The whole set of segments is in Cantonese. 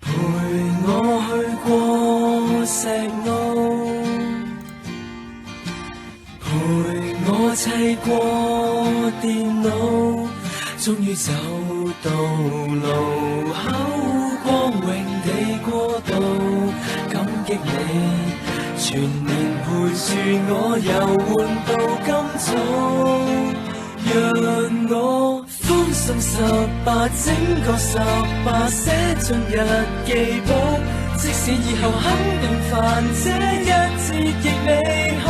陪我去過石澳，陪我砌過電腦，終於走到路口，光榮地過渡，感激你全年陪住我遊玩到今早，讓我歡送18，整個18寫進日記簿，即使以後肯定煩，這一節亦美好。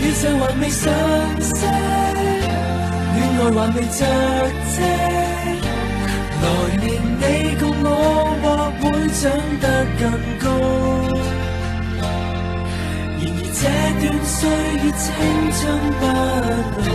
宇宙還未上色，戀愛還未着遮，來年你共我或會長得更高。然而這段歲月青春不老。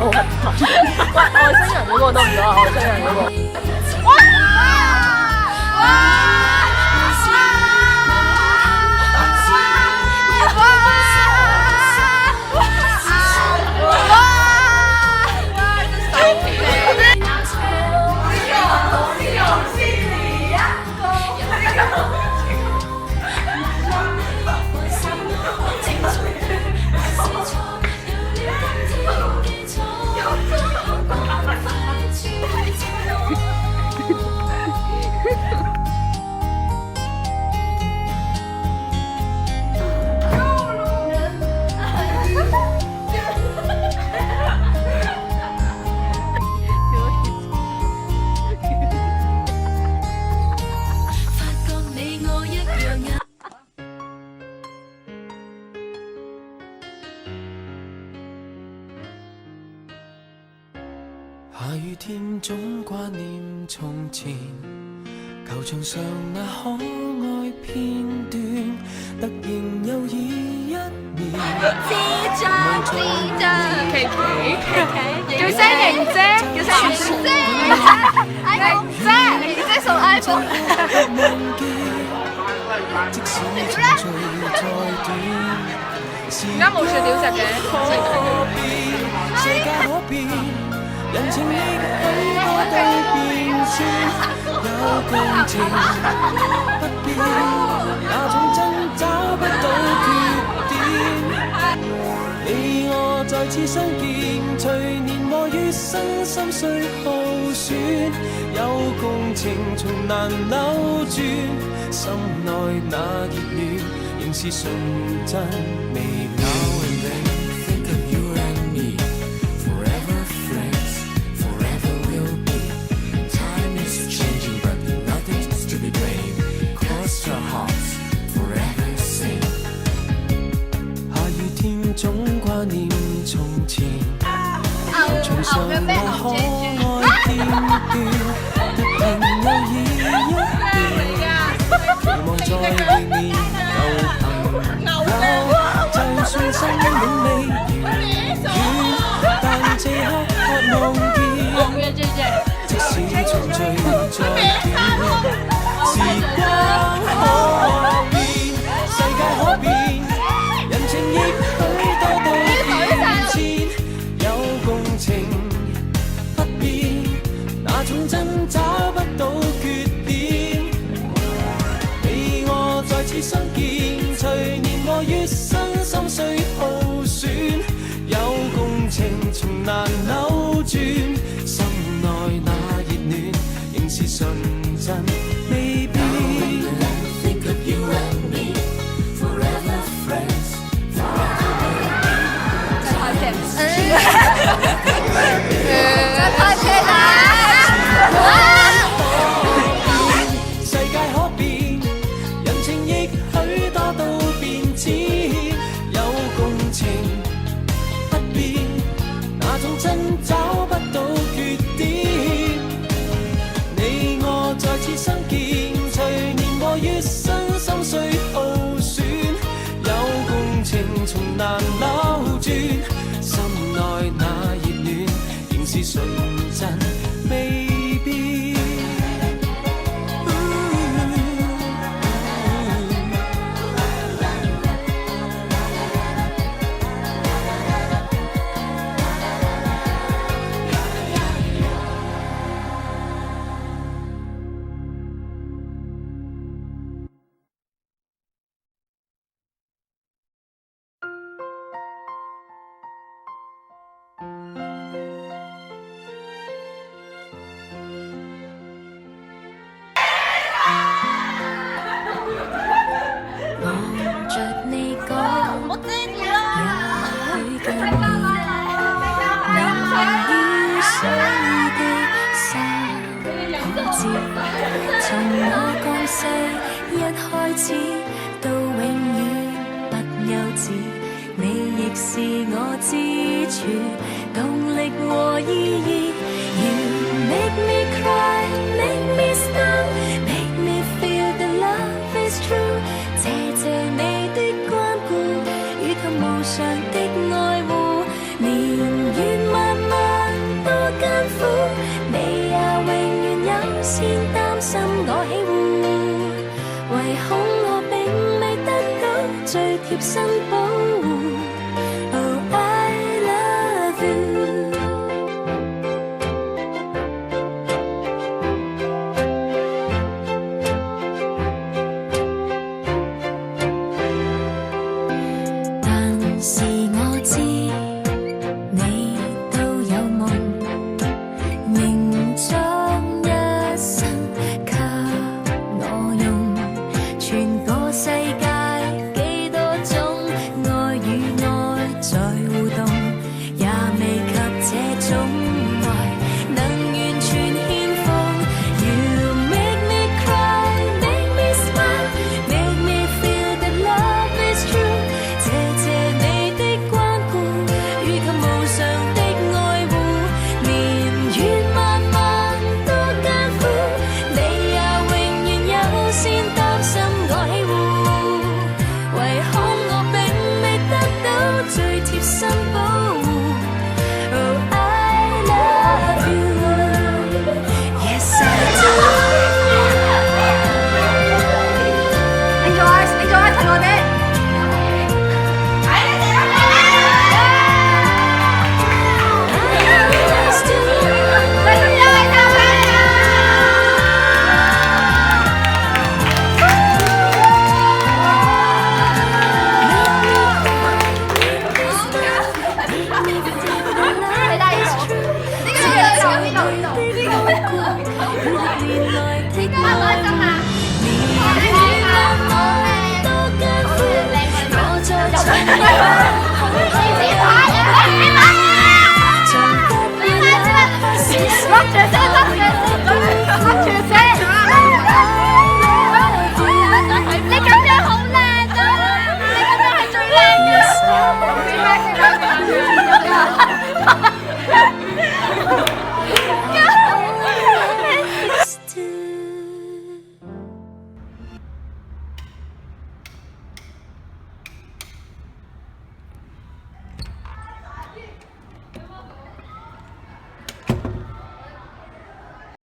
外星人嗰個得唔得啊？外星人嗰個。下雨天總掛念從前，球場上那可愛片段，突然又已1年。智障，琪琪，叫聲瑩姐，叫聲瑩姐，瑩姐送 iPhone。而家冇薯條食嘅。人情亦許多都變遷，有共情不變，那種真找不到缺點。你我再次相見，隨年和月新心碎耗損，有共情從難扭轉，心內那熱戀仍是純真未朽。總掛念從前，球場上那可愛片段，突然又已1年，期望再會面舊朋友，就算生命未遙遠，但這刻渴望見，即使重聚再見，時光可變，世界可變，人情亦真找不到缺點，你我再次相見，隨年和月新心碎耗損，有共情從難扭轉，心內那熱戀仍是純相見，隨年和月身心碎耗損，有共情從難扭轉，心內那熱戀仍是純真未變。望着你講，也許更易明於水的沙可知，從我降世一開始到永遠不休止，你亦是我支柱，動力和意義。You make me cry, make me smile, make me feel the love is true。謝謝你的關顧，與及無常的愛護，年月漫漫多艱苦，你也永遠優先擔心我喜惡，唯恐我並未得到最貼身保護。Oh, I love you。但是我知你都有夢，凝裝一生給我用，全個世界幾多種愛與愛在互動，也未及這種愛能完全獻奉。You make me cry, make me smile, make me feel that love is true。謝謝你的關顧，與及無常的愛護，年月漫漫多艱苦，你也永遠優先擔心我喜惡，唯恐我並未得到最貼身保護。Oh, I love you, yes I do。你做啊，睇我哋。從不會哪怕是